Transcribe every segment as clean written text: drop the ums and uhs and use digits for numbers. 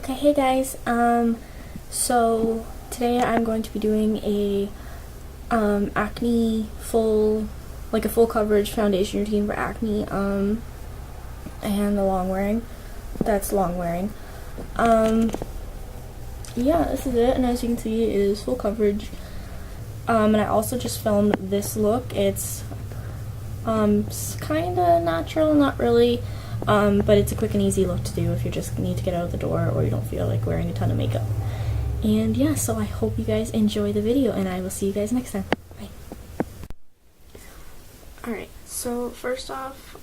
Okay, hey guys. So today I'm going to be doing a acne like a full coverage foundation routine for acne, and the long wearing. That's long wearing. Yeah, this is it, and as you can see, it is full coverage. And I also just filmed this look. It's kind of natural, not really. But it's a quick and easy look to do if you just need to get out of the door or you don't feel like wearing a ton of makeup. And yeah, so I hope you guys enjoy the video, and I will see you guys next time. Bye. Alright, so first off,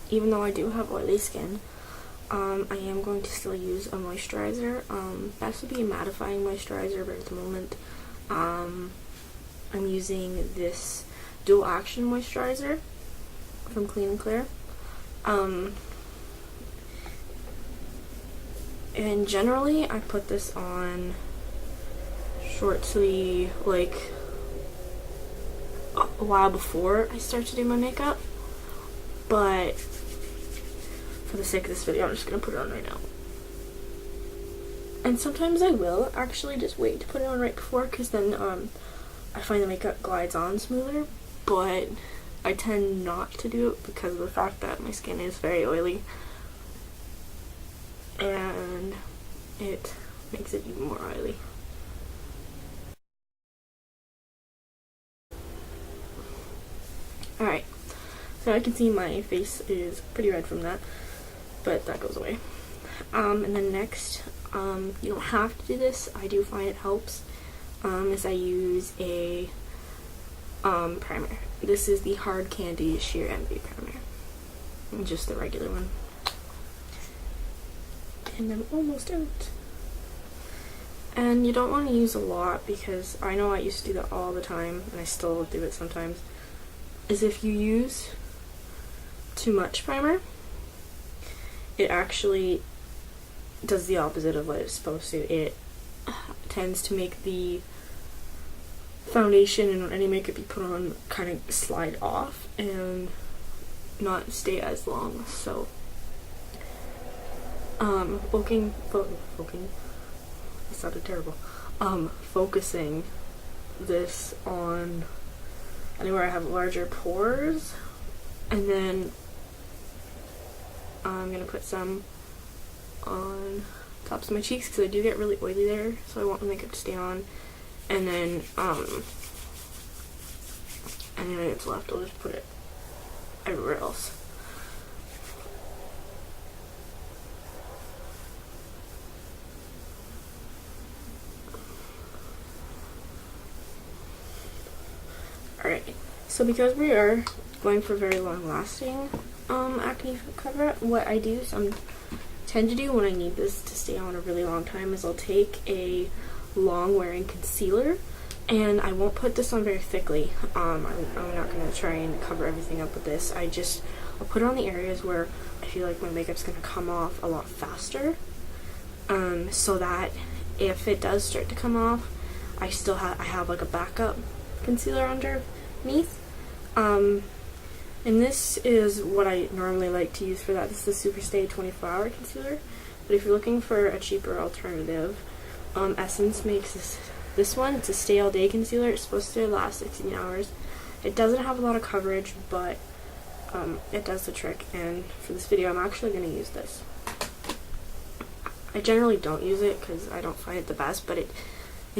even though I do have oily skin, I am going to still use a moisturizer. That would be a mattifying moisturizer, but at the moment, I'm using this dual action moisturizer from Clean and Clear. And generally I put this on shortly, like a while before I start to do my makeup, but for the sake of this video I'm just gonna put it on right now. And sometimes I will actually just wait to put it on right before, because then I find the makeup glides on smoother, but I tend not to do it because of the fact that my skin is very oily and it makes it even more oily. Alright, so I can see my face is pretty red from that, but that goes away. And then next, you don't have to do this, I do find it helps, is I use a primer. This is the Hard Candy Sheer Envy primer, just the regular one. And I'm almost out. And you don't want to use a lot, because I know I used to do that all the time, and I still do it sometimes, is if you use too much primer, it actually does the opposite of what it's supposed to. It tends to make the foundation and any makeup you put on kind of slide off and not stay as long. So it sounded terrible. Focusing this on anywhere I have larger pores, and then I'm gonna put some on tops of my cheeks because I do get really oily there, so I want the makeup to stay on. And then anything that's left, I'll just put it everywhere else. Alright, so because we are going for very long lasting acne cover up, what I do, tend to do when I need this to stay on a really long time, is I'll take a long wearing concealer, and I won't put this on very thickly. I'm not going to try and cover everything up with this. I'll put it on the areas where I feel like my makeup's going to come off a lot faster, so that if it does start to come off, I have like a backup concealer underneath. And this is what I normally like to use for that. This is the Superstay 24-hour concealer, but if you're looking for a cheaper alternative, Essence makes this one. It's a stay all day concealer. It's supposed to last 16 hours. It doesn't have a lot of coverage, but it does the trick, and for this video I'm actually going to use this. I generally don't use it because I don't find it the best, but it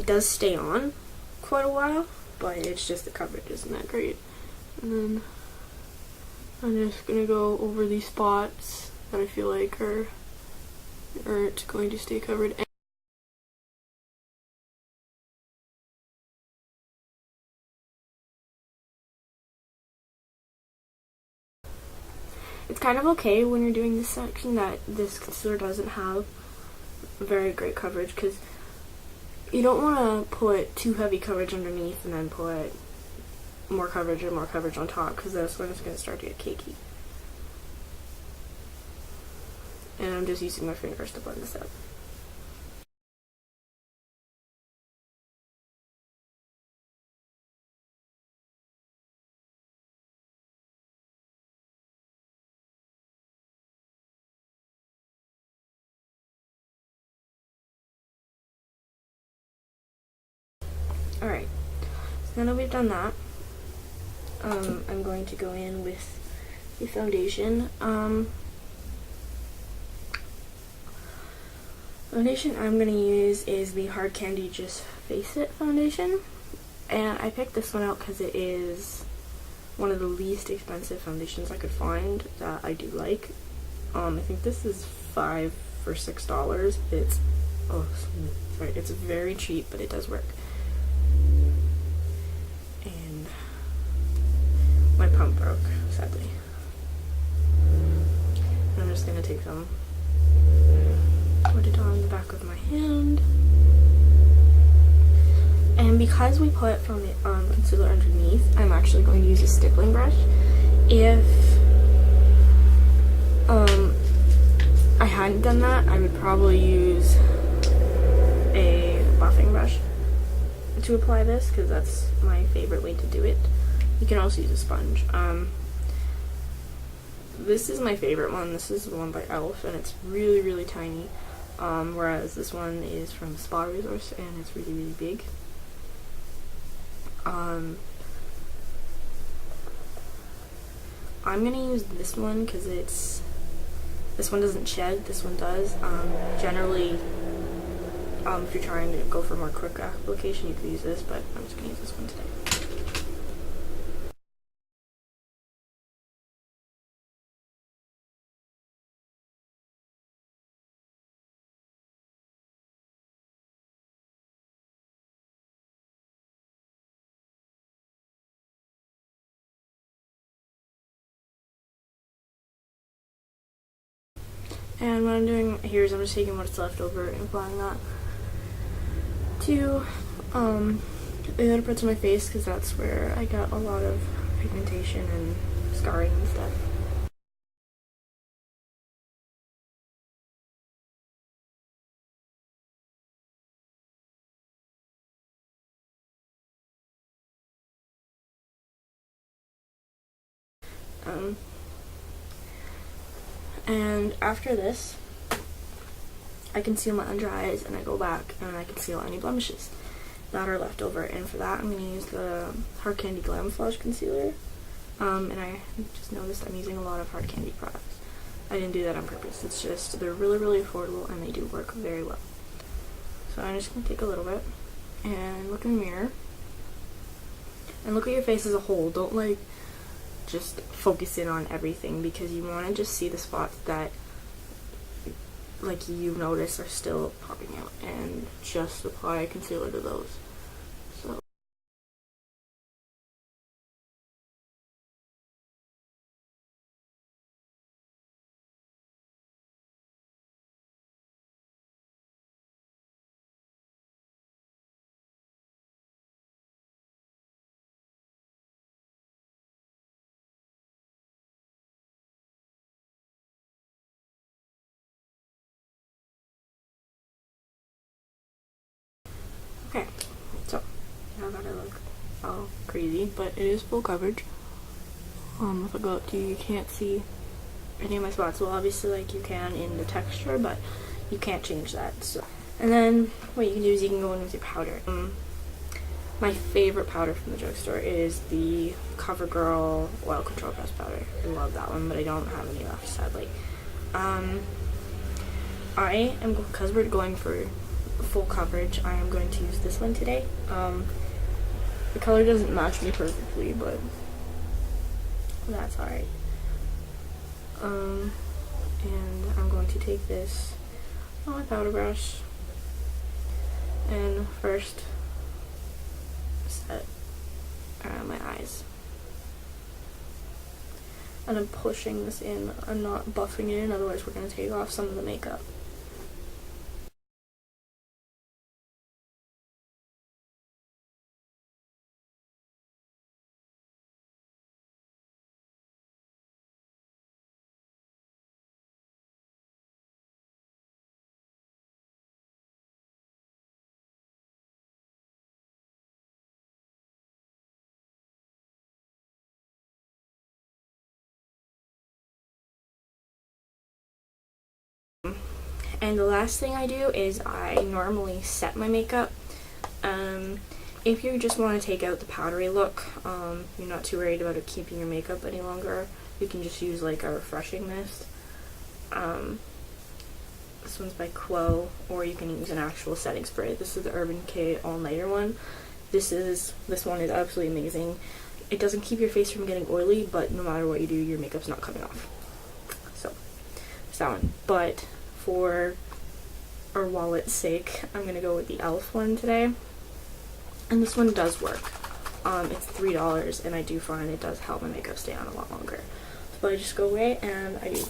does stay on quite a while, but it's just the coverage isn't that great. And then I'm just going to go over these spots that I feel like aren't going to stay covered. It's kind of okay when you're doing this section that this concealer doesn't have very great coverage, because you don't want to put too heavy coverage underneath and then put more coverage and more coverage on top, because that's when it's going to start to get cakey. And I'm just using my fingers to blend this out. Alright, so now that we've done that, I'm going to go in with the foundation. Foundation I'm going to use is the Hard Candy Just Face It foundation, and I picked this one out because it is one of the least expensive foundations I could find that I do like. I think this is $5 for $6. It's it's very cheap, but it does work. And my pump broke, sadly. And I'm just gonna take some, put it on the back of my hand. And because we put concealer underneath, I'm actually going to use a stippling brush. If I hadn't done that, I would probably use a buffing brush to apply this, because that's my favorite way to do it. You can also use a sponge. This is my favorite one. This is the one by Elf, and it's really, really tiny. Whereas this one is from Spa Resource, and it's really, really big. I'm gonna use this one because this one doesn't shed, this one does. Generally, if you're trying to go for more quick application, you could use this, but I'm just gonna use this one today. And what I'm doing here is I'm just taking what's left over and applying that to the other parts of my face, because that's where I got a lot of pigmentation and scarring and stuff. And after this, I conceal my under eyes, and I go back and I conceal any blemishes that are left over. And for that, I'm going to use the Hard Candy Glamoflouge concealer. And I just noticed I'm using a lot of Hard Candy products. I didn't do that on purpose. It's just they're really, really affordable, and they do work very well. So I'm just going to take a little bit and look in the mirror and look at your face as a whole. Don't like just focus in on everything, because you want to just see the spots that like you notice are still popping out, and just apply concealer to those. So okay, so now that I look all crazy, but it is full coverage. If I go up to you, you can't see any of my spots. Well, obviously, like you can in the texture, but you can't change that. So, and then what you can do is you can go in with your powder. My favorite powder from the drugstore is the CoverGirl Oil Control Pressed Powder. I love that one, but I don't have any left, sadly. Because we're going for full coverage, I am going to use this one today. The color doesn't match me perfectly, but that's alright. And I'm going to take this on my powder brush and first set around my eyes. And I'm pushing this in, I'm not buffing it in, otherwise we're going to take off some of the makeup. And the last thing I do is I normally set my makeup. if you just want to take out the powdery look, you're not too worried about it keeping your makeup any longer, you can just use like a refreshing mist. This one's by Quo, or you can use an actual setting spray. This is the Urban Decay All Nighter one. This one is absolutely amazing. It doesn't keep your face from getting oily, but no matter what you do, your makeup's not coming off. So, there's that one. But for our wallet's sake, I'm gonna go with the e.l.f. one today. And this one does work. It's $3, and I do find it does help my makeup stay on a lot longer. So I just go away and I do.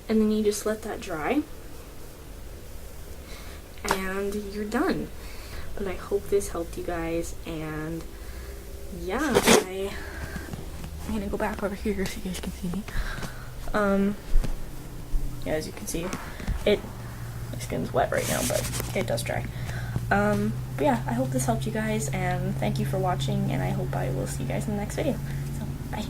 And then you just let that dry. And you're done. But I hope this helped you guys, and yeah, I'm gonna go back over here so you guys can see me. Yeah, as you can see, my skin's wet right now, but it does dry. But yeah, I hope this helped you guys, and thank you for watching, and I hope I will see you guys in the next video. So, bye.